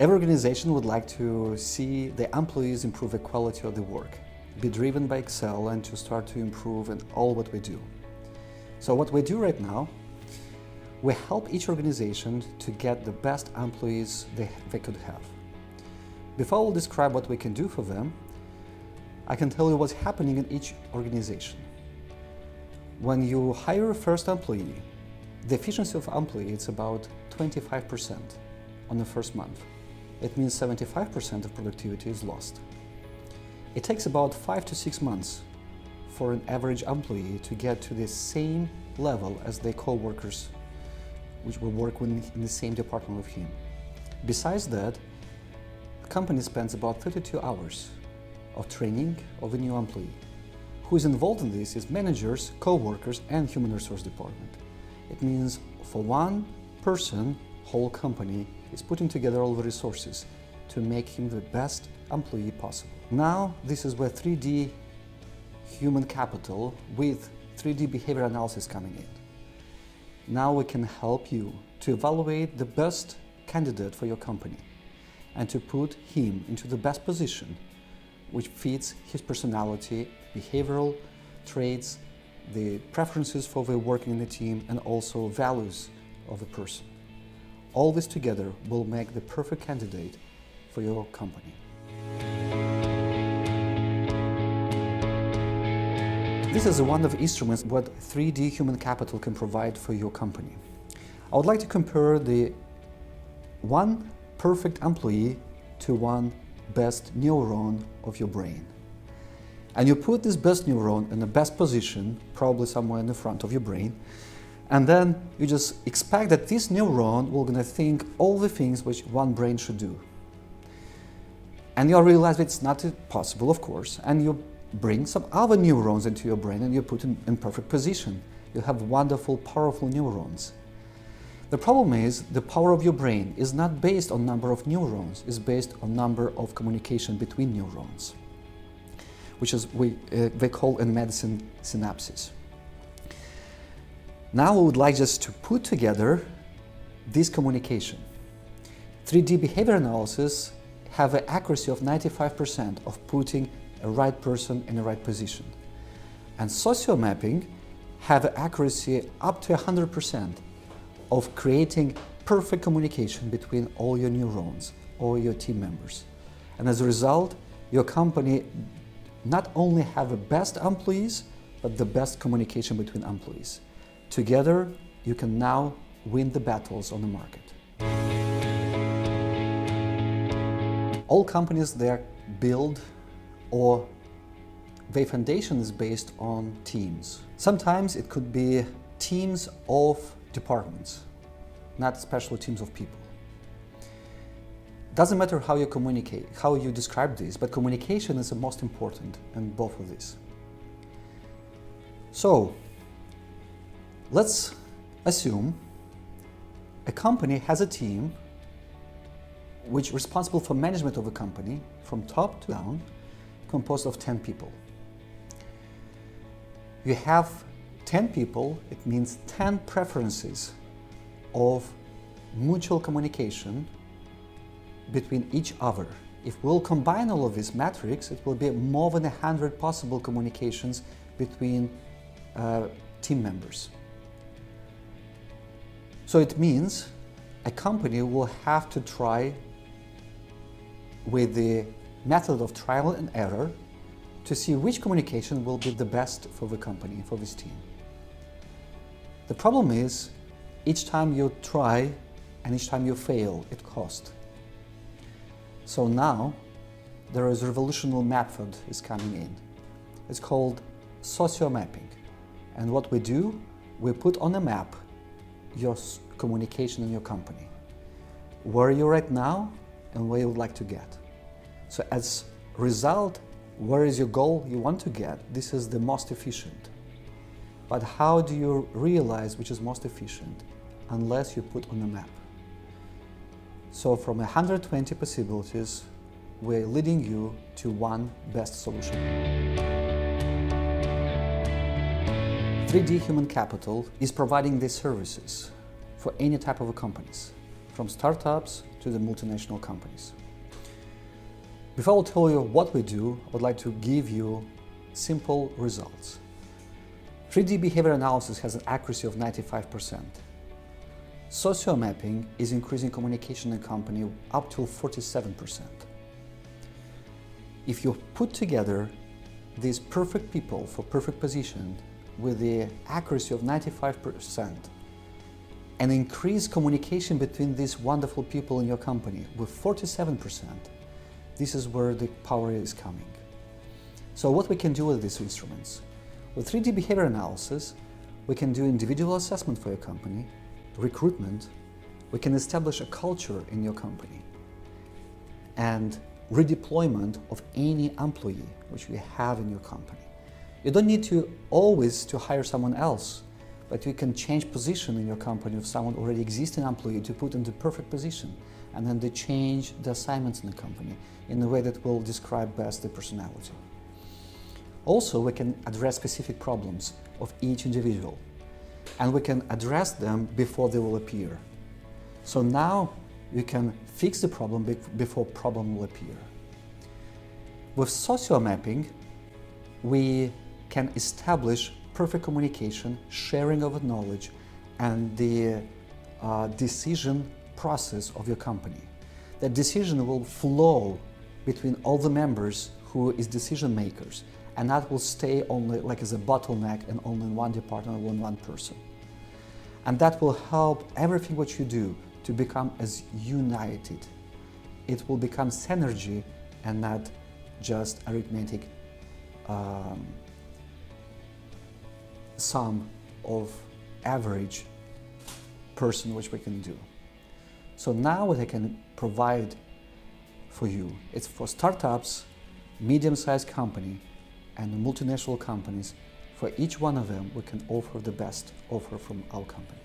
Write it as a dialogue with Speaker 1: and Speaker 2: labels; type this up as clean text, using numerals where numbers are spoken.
Speaker 1: Every organization would like to see the employees improve the quality of the work, be driven by Excel, and to start to improve in all what we do. So what we do right now, we help each organization to get the best employees they could have. Before I will describe what we can do for them, I can tell you what's happening in each organization. When you hire a first employee, the efficiency of employee is about 25% on the first month. It means 75% of productivity is lost. It takes about 5 to 6 months for an average employee to get to the same level as their co-workers, which will work in the same department with him. Besides that, the company spends about 32 hours of training of a new employee. Who is involved in this is managers, co-workers, and human resource department. It means for one person, whole company is putting together all the resources to make him the best employee possible. Now, this is where 3D Human Capital with 3D behavior analysis coming in. Now we can help you to evaluate the best candidate for your company and to put him into the best position which fits his personality, behavioral traits, the preferences for the working in the team, and also values of the person. All this together will make the perfect candidate for your company. This is one of the instruments what 3D Human Capital can provide for your company. I would like to compare the one perfect employee to one best neuron of your brain. And you put this best neuron in the best position, probably somewhere in the front of your brain, and then you just expect that this neuron will gonna think all the things which one brain should do. And you realize it's not possible, of course, and you bring some other neurons into your brain and you put them in perfect position. You have wonderful, powerful neurons. The problem is the power of your brain is not based on number of neurons, it's based on number of communication between neurons, which is they call in medicine synapses. Now we would like just to put together this communication. 3D behavior analysis have an accuracy of 95% of putting a right person in the right position. And socio-mapping have an accuracy up to 100% of creating perfect communication between all your neurons, all your team members. And as a result, your company not only have the best employees, but the best communication between employees. Together, you can now win the battles on the market. All companies, they are built or their foundation is based on teams. Sometimes it could be teams of departments, not special teams of people. Doesn't matter how you communicate, how you describe this, but communication is the most important in both of these. So, let's assume a company has a team which is responsible for management of a company from top to down, composed of 10 people. You have 10 people, it means 10 preferences of mutual communication between each other. If we'll combine all of these metrics, it will be more than 100 possible communications between team members. So it means a company will have to try with the method of trial and error to see which communication will be the best for the company, for this team. The problem is, each time you try and each time you fail, it costs. So now, there is a revolutionary method is coming in. It's called socio-mapping. And what we do, we put on a map your communication in your company. Where you're right now and where you would like to get. So as a result, where is your goal you want to get? This is the most efficient. But how do you realize which is most efficient? Unless you put on a map. So from 120 possibilities, we're leading you to one best solution. 3D Human Capital is providing these services for any type of companies, from startups to the multinational companies. Before I tell you what we do, I would like to give you simple results. 3D behavior analysis has an accuracy of 95%. Socio-mapping is increasing communication in a company up to 47%. If you put together these perfect people for perfect position with the accuracy of 95% and increase communication between these wonderful people in your company with 47%, this is where the power is coming. So what we can do with these instruments? With 3D behavior analysis, we can do individual assessment for your company, recruitment, we can establish a culture in your company, and redeployment of any employee which you have in your company. You don't need to always to hire someone else, but you can change position in your company of someone already existing employee to put in the perfect position, and then they change the assignments in the company in a way that will describe best the personality. Also, we can address specific problems of each individual, and we can address them before they will appear. So now you can fix the problem before problem will appear. With socio-mapping, we can establish perfect communication, sharing of knowledge, and the decision process of your company. That decision will flow between all the members who is decision makers, and that will stay only like as a bottleneck and only in one department or in one person. And that will help everything what you do to become as united. It will become synergy and not just arithmetic sum of average person which we can do. So now what I can provide for you, it's for startups, medium-sized company, and multinational companies. For each one of them, we can offer the best offer from our company.